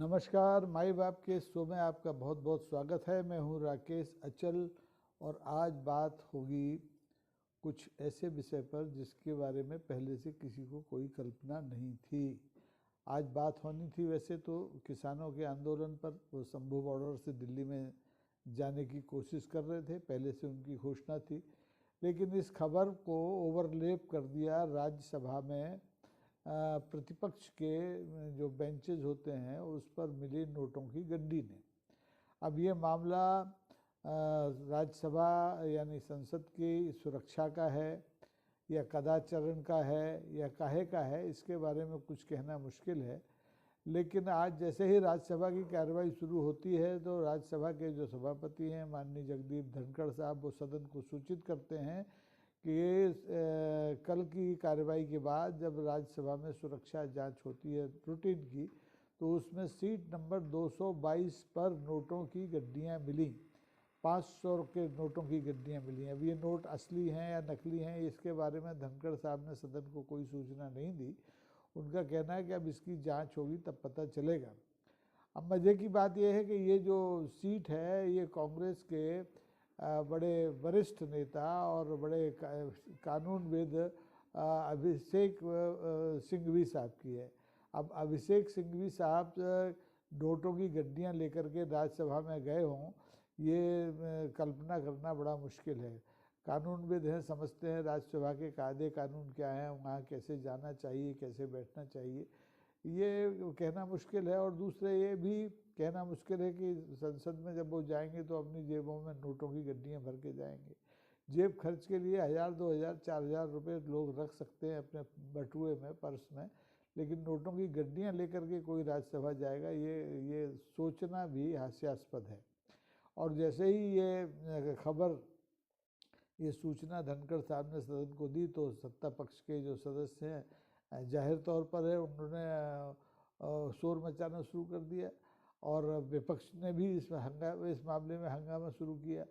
नमस्कार, माई बाप के शो में आपका बहुत बहुत स्वागत है। मैं हूं राकेश अचल और आज बात होगी कुछ ऐसे विषय पर जिसके बारे में पहले से किसी को कोई कल्पना नहीं थी। आज बात होनी थी वैसे तो किसानों के आंदोलन पर। वो शंभू बॉर्डर से दिल्ली में जाने की कोशिश कर रहे थे, पहले से उनकी घोषणा थी, लेकिन इस खबर को ओवरलेप कर दिया राज्यसभा में प्रतिपक्ष के जो बेंचेज होते हैं उस पर मिली नोटों की गड्डी ने। अब ये मामला राज्यसभा यानी संसद की सुरक्षा का है या कदाचरण का है या काहे का है, इसके बारे में कुछ कहना मुश्किल है। लेकिन आज जैसे ही राज्यसभा की कार्रवाई शुरू होती है तो राज्यसभा के जो सभापति हैं माननीय जगदीप धनखड़ साहब, वो सदन को सूचित करते हैं कि कल की कार्रवाई के बाद जब राज्यसभा में सुरक्षा जांच होती है रूटीन की, तो उसमें सीट नंबर 222 पर नोटों की गड्डियाँ मिली, 500 के नोटों की गड्डियाँ मिली। अब ये नोट असली हैं या नकली हैं, इसके बारे में धनखड़ साहब ने सदन को कोई सूचना नहीं दी। उनका कहना है कि अब इसकी जांच होगी तब पता चलेगा। अब मज़े की बात यह है कि ये जो सीट है ये कांग्रेस के बड़े वरिष्ठ नेता और बड़े कानूनविद अभिषेक सिंघवी साहब की है। अब अभिषेक सिंघवी साहब नोटों की गड्डियाँ लेकर के राज्यसभा में गए हों, ये कल्पना करना बड़ा मुश्किल है। कानूनविद हैं, समझते हैं राज्यसभा के कायदे कानून क्या हैं, वहाँ कैसे जाना चाहिए, कैसे बैठना चाहिए, ये कहना मुश्किल है। और दूसरे ये भी कहना मुश्किल है कि संसद में जब वो जाएंगे तो अपनी जेबों में नोटों की गड्डियाँ भर के जाएंगे। जेब खर्च के लिए 1000, 2000, 4000 रुपये लोग रख सकते हैं अपने बटुए में, पर्स में, लेकिन नोटों की गड्डियाँ लेकर के कोई राज्यसभा जाएगा, ये सोचना भी हास्यास्पद है। और जैसे ही ये खबर, ये सूचना धनखड़ साहब ने सदन को दी तो सत्ता पक्ष के जो सदस्य हैं जाहिर तौर पर है उन्होंने शोर मचाना शुरू कर दिया और विपक्ष ने भी इस मामले में हंगामा शुरू किया।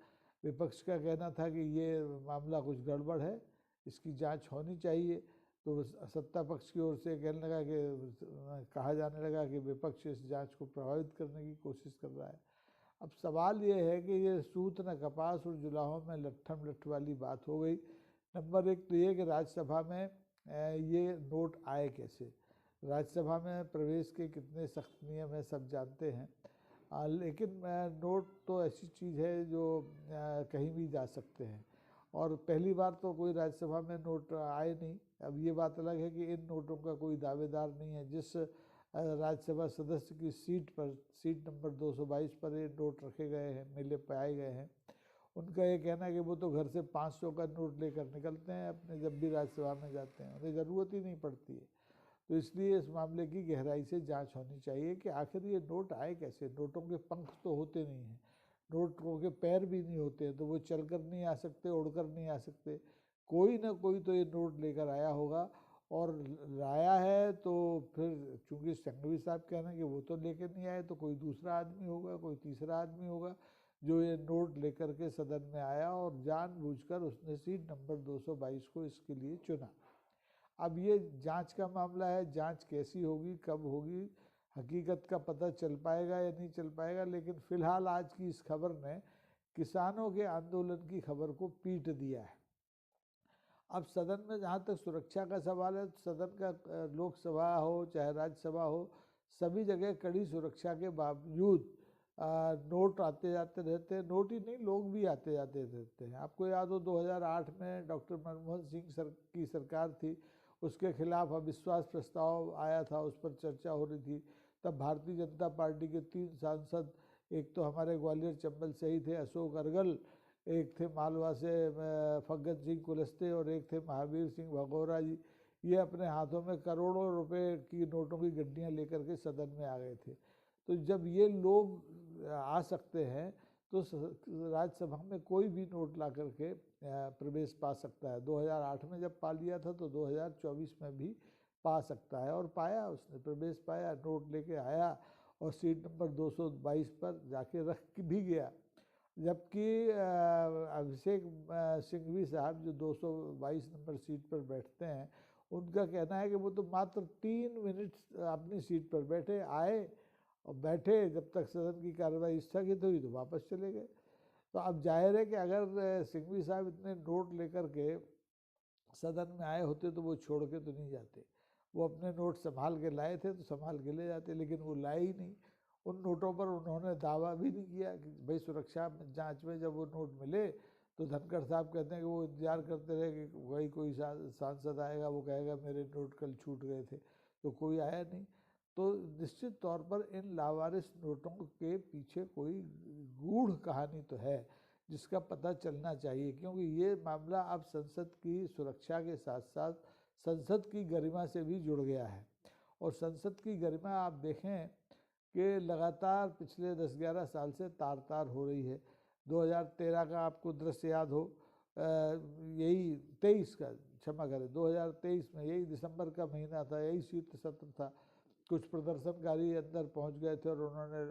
विपक्ष का कहना था कि ये मामला कुछ गड़बड़ है, इसकी जांच होनी चाहिए। तो सत्ता पक्ष की ओर से कहने लगा कि कहा जाने लगा कि विपक्ष इस जांच को प्रभावित करने की कोशिश कर रहा है। अब सवाल ये है कि ये सूत न कपास और जुलाहों में लट्ठम लट्ठ वाली बात हो गई। नंबर एक तो ये कि राज्यसभा में ये नोट आए कैसे। राज्यसभा में प्रवेश के कितने सख्त नियम हैं सब जानते हैं, लेकिन नोट तो ऐसी चीज़ है जो कहीं भी जा सकते हैं। और पहली बार तो कोई राज्यसभा में नोट आए नहीं। अब ये बात अलग है कि इन नोटों का कोई दावेदार नहीं है। जिस राज्यसभा सदस्य की सीट पर, सीट नंबर 222 पर ये नोट रखे गए हैं, मिले पाए गए हैं, उनका ये कहना है कि वो तो घर से 500 का नोट लेकर निकलते हैं अपने, जब भी राज्यसभा में जाते हैं उन्हें ज़रूरत ही नहीं पड़ती है। तो इसलिए इस मामले की गहराई से जांच होनी चाहिए कि आखिर ये नोट आए कैसे। नोटों के पंख तो होते नहीं हैं, नोटों के पैर भी नहीं होते, तो वो चलकर नहीं आ सकते, उड़कर नहीं आ सकते। कोई ना कोई तो ये नोट लेकर आया होगा, और लाया है तो फिर चूंकि संघवी साहब कहना कि वो तो लेकर नहीं आए, तो कोई दूसरा आदमी होगा, कोई तीसरा आदमी होगा जो ये नोट लेकर के सदन में आया और जानबूझकर उसने सीट नंबर 222 को इसके लिए चुना। अब ये जांच का मामला है, जांच कैसी होगी, कब होगी, हकीकत का पता चल पाएगा या नहीं चल पाएगा। लेकिन फिलहाल आज की इस खबर ने किसानों के आंदोलन की खबर को पीट दिया है। अब सदन में जहाँ तक सुरक्षा का सवाल है, सदन का लोकसभा हो चाहे राज्यसभा हो, सभी जगह कड़ी सुरक्षा के बावजूद नोट आते जाते रहते हैं। नोट ही नहीं, लोग भी आते जाते रहते हैं। आपको याद हो 2008 में डॉक्टर मनमोहन सिंह की सरकार थी, उसके खिलाफ अविश्वास प्रस्ताव आया था, उस पर चर्चा हो रही थी। तब भारतीय जनता पार्टी के 3 सांसद, एक तो हमारे ग्वालियर चंबल से ही थे अशोक अरगल, एक थे मालवा से फग्गन सिंह कुलस्ते और एक थे महावीर सिंह भगोरा जी, ये अपने हाथों में करोड़ों रुपए की नोटों की गड्डियाँ लेकर के सदन में आ गए थे। तो जब ये लोग आ सकते हैं तो राज्यसभा में कोई भी नोट ला करके प्रवेश पा सकता है। 2008 में जब पा लिया था तो 2024 में भी पा सकता है, और पाया, उसने प्रवेश पाया, नोट लेके आया और सीट नंबर 222 पर जाके रख भी गया। जबकि अभिषेक सिंघवी साहब जो 222 नंबर सीट पर बैठते हैं, उनका कहना है कि वो तो मात्र 3 मिनट अपनी सीट पर बैठे, आए और बैठे, जब तक सदन की कार्रवाई स्थगित हुई तो वापस चले गए। तो अब जाहिर है कि अगर सिंघवी साहब इतने नोट लेकर के सदन में आए होते तो वो छोड़ के तो नहीं जाते, वो अपने नोट संभाल के लाए थे तो संभाल के ले जाते, लेकिन वो लाए ही नहीं। उन नोटों पर उन्होंने दावा भी नहीं किया कि भाई सुरक्षा जांच में जब वो नोट मिले तो धनखड़ साहब कहते हैं कि वो इंतजार करते रहे कि वही कोई सांसद आएगा, वो कहेगा मेरे नोट कल छूट गए थे, तो कोई आया नहीं। तो निश्चित तौर पर इन लावारिस नोटों के पीछे कोई गूढ़ कहानी तो है जिसका पता चलना चाहिए, क्योंकि ये मामला अब संसद की सुरक्षा के साथ साथ संसद की गरिमा से भी जुड़ गया है। और संसद की गरिमा आप देखें कि लगातार पिछले 10-11 साल से तार तार हो रही है। 2013 का आपको दृश्य याद हो, यही 23 का, क्षमा करें, 2023 में यही दिसंबर का महीना था, यही शीत सत्र था। कुछ प्रदर्शनकारी अंदर पहुंच गए थे और उन्होंने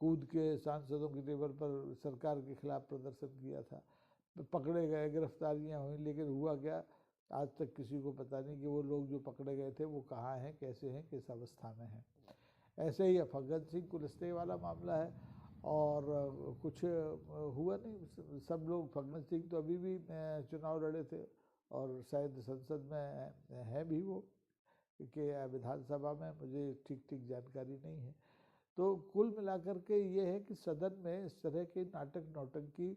कूद के सांसदों की टेबल पर सरकार के खिलाफ प्रदर्शन किया था, पकड़े गए, गिरफ्तारियां हुई, लेकिन हुआ क्या आज तक किसी को पता नहीं कि वो लोग जो पकड़े गए थे वो कहाँ हैं, कैसे हैं, किस अवस्था में हैं। ऐसे ही फग्गन सिंह कुलस्ते वाला मामला है, और कुछ हुआ नहीं। सब लोग, फग्गन सिंह तो अभी भी चुनाव लड़े थे और शायद संसद में है भी वो, कि विधानसभा में, मुझे ठीक ठीक जानकारी नहीं है। तो कुल मिलाकर के ये है कि सदन में इस तरह के नाटक नौटंकी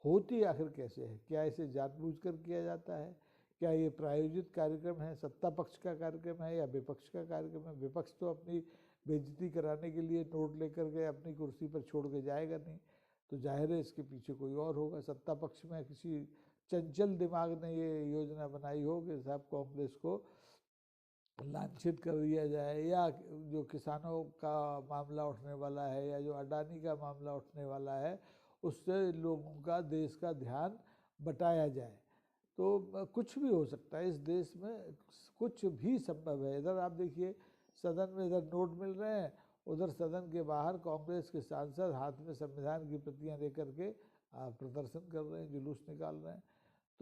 होती आखिर कैसे है? क्या इसे जानबूझकर किया जाता है? क्या ये प्रायोजित कार्यक्रम है, सत्ता पक्ष का कार्यक्रम है या विपक्ष का कार्यक्रम है? विपक्ष तो अपनी बेइज्जती कराने के लिए नोट लेकर के अपनी कुर्सी पर छोड़ के जाएगा नहीं, तो जाहिर है इसके पीछे कोई और होगा। सत्ता पक्ष में किसी चंचल दिमाग ने ये योजना बनाई हो कि साहब कांग्रेस को लांछित कर दिया जाए, या जो किसानों का मामला उठने वाला है या जो अडानी का मामला उठने वाला है उससे लोगों का, देश का ध्यान बटाया जाए। तो कुछ भी हो सकता है इस देश में, कुछ भी संभव है। इधर आप देखिए सदन में इधर नोट मिल रहे हैं, उधर सदन के बाहर कांग्रेस के सांसद हाथ में संविधान की प्रतियां लेकर के प्रदर्शन कर रहे हैं, जुलूस निकाल रहे हैं।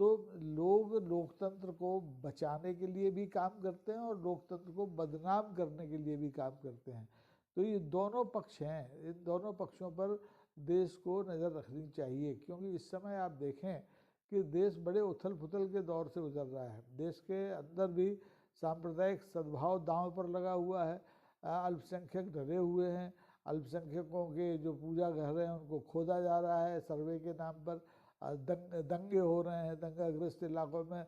तो लोग लोकतंत्र को बचाने के लिए भी काम करते हैं और लोकतंत्र को बदनाम करने के लिए भी काम करते हैं। तो ये दोनों पक्ष हैं, इन दोनों पक्षों पर देश को नज़र रखनी चाहिए, क्योंकि इस समय आप देखें कि देश बड़े उथल पुथल के दौर से गुजर रहा है। देश के अंदर भी सांप्रदायिक सद्भाव दांव पर लगा हुआ है, अल्पसंख्यक डरे हुए हैं, अल्पसंख्यकों के जो पूजा घर हैं उनको खोदा जा रहा है सर्वे के नाम पर, दंगे हो रहे हैं, दंगाग्रस्त इलाकों में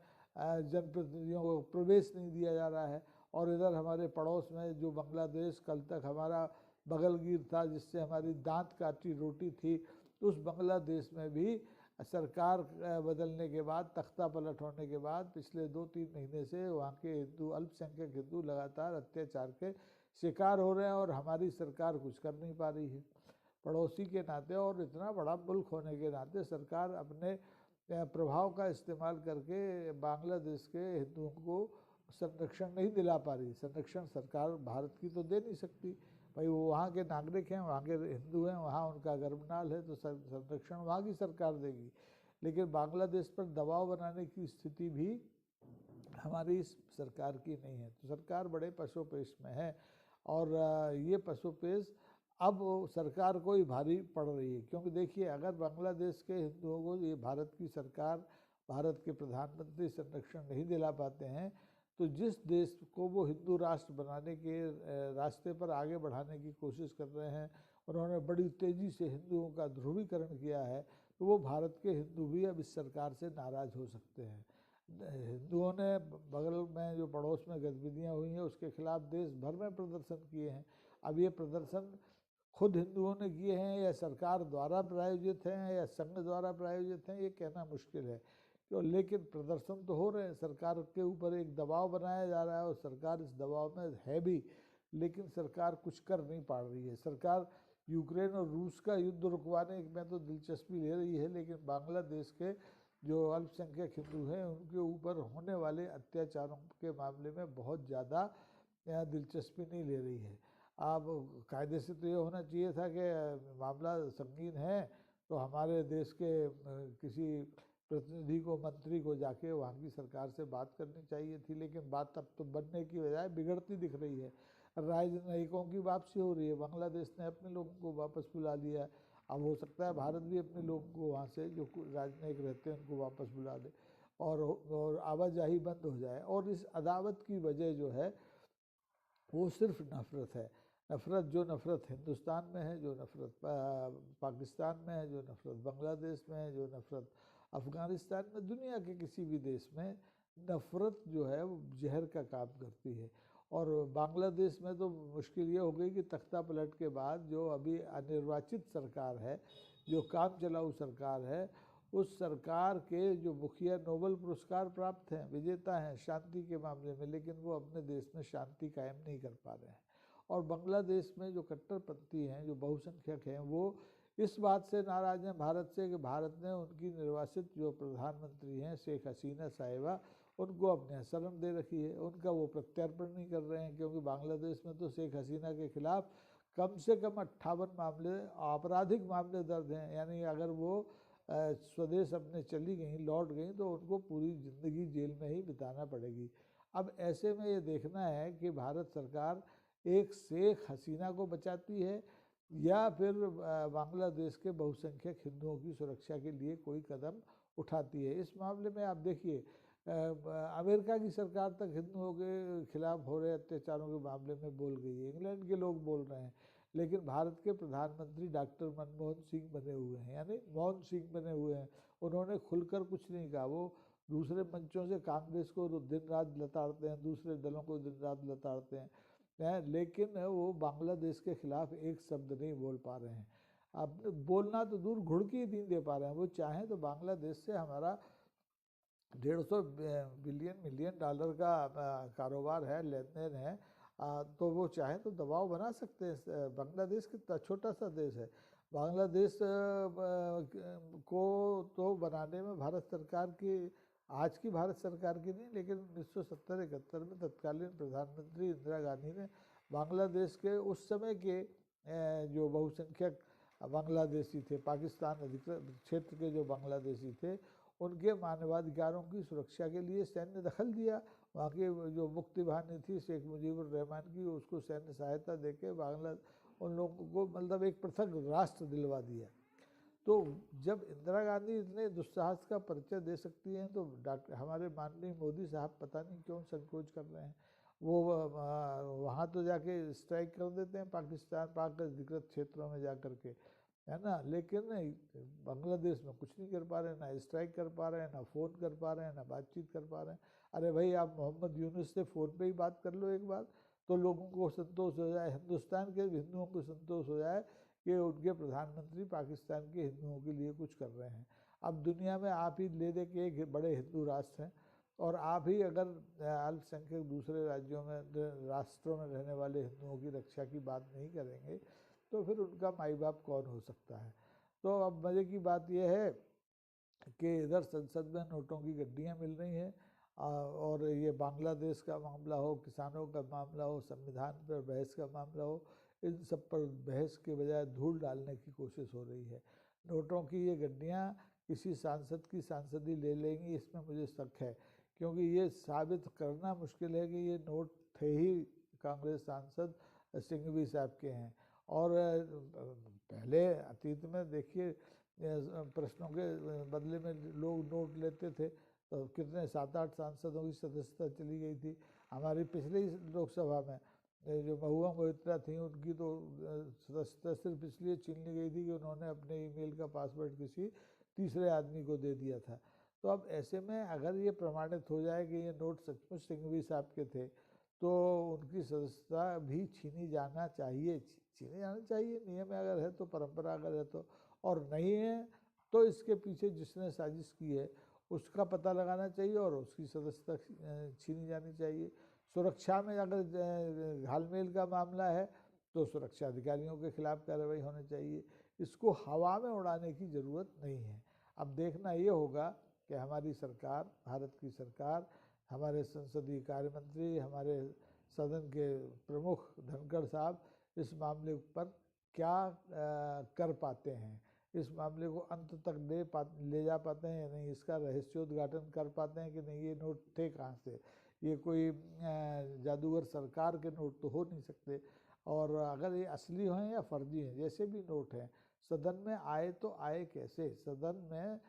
जनप्रतिनिधियों को प्रवेश नहीं दिया जा रहा है। और इधर हमारे पड़ोस में जो बांग्लादेश, कल तक हमारा बगलगीर था जिससे हमारी दांत काटी रोटी थी, उस बांग्लादेश में भी सरकार बदलने के बाद, तख्ता पलट होने के बाद पिछले 2-3 महीने से वहाँ के हिंदू, अल्पसंख्यक हिंदू लगातार अत्याचार के शिकार हो रहे हैं और हमारी सरकार कुछ कर नहीं पा रही है। पड़ोसी के नाते और इतना बड़ा मुल्क होने के नाते सरकार अपने प्रभाव का इस्तेमाल करके बांग्लादेश के हिंदुओं को संरक्षण नहीं दिला पा रही। संरक्षण सरकार भारत की तो दे नहीं सकती, भाई वो वहाँ के नागरिक हैं, वहाँ के हिंदू हैं, वहाँ उनका गर्भनाल है, तो संरक्षण वहाँ की सरकार देगी। लेकिन बांग्लादेश पर दबाव बनाने की स्थिति भी हमारी इस सरकार की नहीं है। तो सरकार बड़े पसोपेश में है और ये पसोपेश अब सरकार को ही भारी पड़ रही है, क्योंकि देखिए अगर बांग्लादेश के हिंदुओं को ये भारत की सरकार, भारत के प्रधानमंत्री संरक्षण नहीं दिला पाते हैं, तो जिस देश को वो हिंदू राष्ट्र बनाने के रास्ते पर आगे बढ़ाने की कोशिश कर रहे हैं, उन्होंने बड़ी तेज़ी से हिंदुओं का ध्रुवीकरण किया है, तो वो भारत के हिंदू भी अब इस सरकार से नाराज़ हो सकते हैं। हिंदुओं ने बगल में जो पड़ोस में गतिविधियाँ हुई हैं उसके खिलाफ देश भर में प्रदर्शन किए हैं। अब ये प्रदर्शन खुद हिंदुओं ने किए हैं या सरकार द्वारा प्रायोजित हैं या संघ द्वारा प्रायोजित हैं, ये कहना मुश्किल है। तो लेकिन प्रदर्शन तो हो रहे हैं, सरकार के ऊपर एक दबाव बनाया जा रहा है और सरकार इस दबाव में है भी, लेकिन सरकार कुछ कर नहीं पा रही है। सरकार यूक्रेन और रूस का युद्ध रुकवाने में तो दिलचस्पी ले रही है, लेकिन बांग्लादेश के जो अल्पसंख्यक हिंदू हैं उनके ऊपर होने वाले अत्याचारों के मामले में बहुत ज़्यादा दिलचस्पी नहीं ले रही है। अब कायदे से तो ये होना चाहिए था कि मामला संगीन है तो हमारे देश के किसी प्रतिनिधि को, मंत्री को जाके वहाँ की सरकार से बात करनी चाहिए थी, लेकिन बात तब तो बनने की बजाय बिगड़ती दिख रही है। राजनयिकों की वापसी हो रही है, बांग्लादेश ने अपने लोगों को वापस बुला लिया। अब हो सकता है भारत भी अपने लोगों को वहाँ से जो राजनयिक रहते हैं उनको वापस बुला ले और आवाजाही बंद हो जाए। और इस अदावत की वजह जो है वो सिर्फ नफ़रत है। नफ़रत, जो नफ़रत हिंदुस्तान में है, जो नफ़रत पाकिस्तान में है, जो नफ़रत बांग्लादेश में है, जो नफ़रत अफ़गानिस्तान में, दुनिया के किसी भी देश में नफ़रत जो है वो जहर का काम करती है। और बांग्लादेश में तो मुश्किल ये हो गई कि तख्ता पलट के बाद जो अभी अनिर्वाचित सरकार है, जो काम चलाऊ सरकार है, उस सरकार के जो मुखिया नोबेल पुरस्कार प्राप्त हैं, विजेता हैं शांति के मामले में, लेकिन वो अपने देश में शांति कायम नहीं कर पा रहे हैं। और बांग्लादेश में जो कट्टरपंथी हैं, जो बहुसंख्यक हैं, वो इस बात से नाराज़ हैं भारत से कि भारत ने उनकी निर्वासित जो प्रधानमंत्री हैं शेख हसीना साहिबा, उनको अपने यहाँ शरण दे रखी है। उनका वो प्रत्यार्पण नहीं कर रहे हैं, क्योंकि बांग्लादेश में तो शेख हसीना के खिलाफ कम से कम 58 मामले, आपराधिक मामले दर्ज हैं। यानी अगर वो स्वदेश अपने चली गई, लौट गई, तो उनको पूरी ज़िंदगी जेल में ही बिताना पड़ेगी। अब ऐसे में ये देखना है कि भारत सरकार एक शेख हसीना को बचाती है या फिर बांग्लादेश के बहुसंख्यक हिंदुओं की सुरक्षा के लिए कोई कदम उठाती है। इस मामले में आप देखिए, अमेरिका की सरकार तक हिंदुओं के खिलाफ हो रहे अत्याचारों के मामले में बोल गई है, इंग्लैंड के लोग बोल रहे हैं, लेकिन भारत के प्रधानमंत्री डॉक्टर मनमोहन सिंह बने हुए हैं, यानी मौन सिंह बने हुए हैं। उन्होंने खुलकर कुछ नहीं कहा। वो दूसरे मंचों से कांग्रेस को दिन रात लताड़ते हैं, दूसरे दलों को दिन रात लताड़ते हैं, लेकिन वो बांग्लादेश के खिलाफ एक शब्द नहीं बोल पा रहे हैं। अब बोलना तो दूर, घुड़की नहीं दे पा रहे हैं। वो चाहें तो बांग्लादेश से हमारा 150 बिलियन मिलियन डॉलर का कारोबार है, लेन देन है, तो वो चाहे तो दबाव बना सकते हैं। बांग्लादेश कितना छोटा सा देश है। बांग्लादेश को तो बनाने में भारत सरकार की, आज की भारत सरकार की नहीं, लेकिन 1970-71 में तत्कालीन प्रधानमंत्री इंदिरा गांधी ने बांग्लादेश के उस समय के जो बहुसंख्यक बांग्लादेशी थे, पाकिस्तान अधिकृत क्षेत्र के जो बांग्लादेशी थे, उनके मानवाधिकारों की सुरक्षा के लिए सैन्य दखल दिया। वहाँ की जो मुक्ति बाहिनी थी शेख मुजीबुर रहमान की, उसको सैन्य सहायता देके बांग्ला उन लोगों को मतलब एक पृथक राष्ट्र दिलवा दिया। तो जब इंदिरा गांधी इतने दुस्साहस का परिचय दे सकती हैं, तो हमारे माननीय मोदी साहब पता नहीं क्यों संकोच कर रहे हैं। वो वहाँ तो जाके स्ट्राइक कर देते हैं पाकिस्तान, पाक अधिकृत क्षेत्रों में जा कर के, है ना, लेकिन बांग्लादेश में कुछ नहीं कर पा रहे, ना स्ट्राइक कर पा रहे हैं, ना फ़ोन कर पा रहे हैं, ना बातचीत कर पा रहे हैं। अरे भाई, आप मोहम्मद यूनुस से फ़ोन पे ही बात कर लो एक बार, तो लोगों को संतोष हो जाए, हिंदुस्तान के हिंदुओं को संतोष हो जाए कि उनके प्रधानमंत्री पाकिस्तान के हिंदुओं के लिए कुछ कर रहे हैं। अब दुनिया में आप ही ले दे के एक बड़े हिंदू राष्ट्र हैं, और आप ही अगर अल्पसंख्यक दूसरे राज्यों में, राष्ट्रों में रहने वाले हिंदुओं की रक्षा की बात नहीं करेंगे, तो फिर उनका माई बाप कौन हो सकता है। तो अब मज़े की बात यह है कि इधर संसद में नोटों की गड्डियाँ मिल रही हैं, और ये बांग्लादेश का मामला हो, किसानों का मामला हो, संविधान पर बहस का मामला हो, इन सब पर बहस के बजाय धूल डालने की कोशिश हो रही है। नोटों की ये गड्डियाँ किसी सांसद की सांसदी ले लेंगी, इसमें मुझे शक है, क्योंकि ये साबित करना मुश्किल है कि ये नोट थे ही कांग्रेस सांसद सिंघवी साहब के हैं। और पहले अतीत में देखिए, प्रश्नों के बदले में लोग नोट लेते थे, तो कितने 7-8 सांसदों की सदस्यता चली गई थी। हमारी पिछली लोकसभा में जो महुआ मोइत्रा थी, उनकी तो सदस्यता सिर्फ इसलिए छीन ली गई थी कि उन्होंने अपने ईमेल का पासवर्ड किसी तीसरे आदमी को दे दिया था। तो अब ऐसे में अगर ये प्रमाणित हो जाए कि ये नोट सचमुच सिंघवी साहब के थे, तो उनकी सदस्यता भी छीनी जाना चाहिए, नियम अगर है तो, परंपरा अगर है तो। और नहीं है तो इसके पीछे जिसने साजिश की है उसका पता लगाना चाहिए और उसकी सदस्यता छीनी जानी चाहिए। सुरक्षा में अगर घालमेल का मामला है तो सुरक्षा अधिकारियों के खिलाफ कार्रवाई होनी चाहिए। इसको हवा में उड़ाने की ज़रूरत नहीं है। अब देखना ये होगा कि हमारी सरकार, भारत की सरकार, हमारे संसदीय कार्य मंत्री, हमारे सदन के प्रमुख धनखड़ साहब इस मामले पर क्या कर पाते हैं, इस मामले को अंत तक ले जा पाते हैं या नहीं, इसका रहस्योद्घाटन कर पाते हैं कि नहीं, ये नोट थे कहाँ से, ये कोई जादूगर सरकार के नोट तो हो नहीं सकते। और अगर ये असली हैं या फर्जी हैं, जैसे भी नोट हैं, सदन में आए तो आए कैसे? सदन में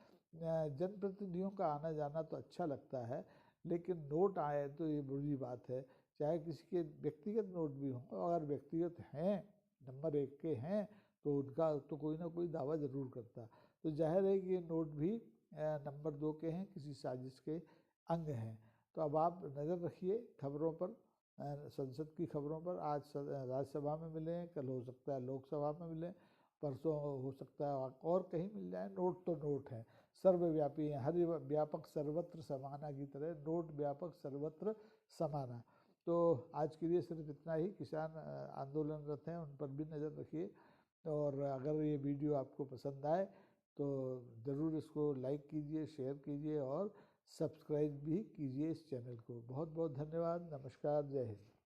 जनप्रतिनिधियों का आना जाना तो अच्छा लगता है, लेकिन नोट आए तो ये बुरी बात है। चाहे किसी के व्यक्तिगत नोट भी हों, अगर व्यक्तिगत हैं, नंबर 1 के हैं, तो उनका तो कोई ना कोई दावा ज़रूर करता। तो जाहिर है कि ये नोट भी नंबर 2 के हैं, किसी साजिश के अंग हैं। तो अब आप नज़र रखिए खबरों पर, संसद की खबरों पर। आज राज्यसभा में मिले हैं, कल हो सकता है लोकसभा में मिले, परसों हो सकता है और कहीं मिल जाए। नोट तो नोट है, सर्वव्यापी हैं, हर व्यापक सर्वत्र समाना की तरह नोट व्यापक सर्वत्र समाना। तो आज के लिए सिर्फ इतना ही। किसान आंदोलनरत हैं, उन पर भी नज़र रखिए। और अगर ये वीडियो आपको पसंद आए तो ज़रूर इसको लाइक कीजिए, शेयर कीजिए और सब्सक्राइब भी कीजिए इस चैनल को। बहुत बहुत धन्यवाद। नमस्कार। जय हिंद।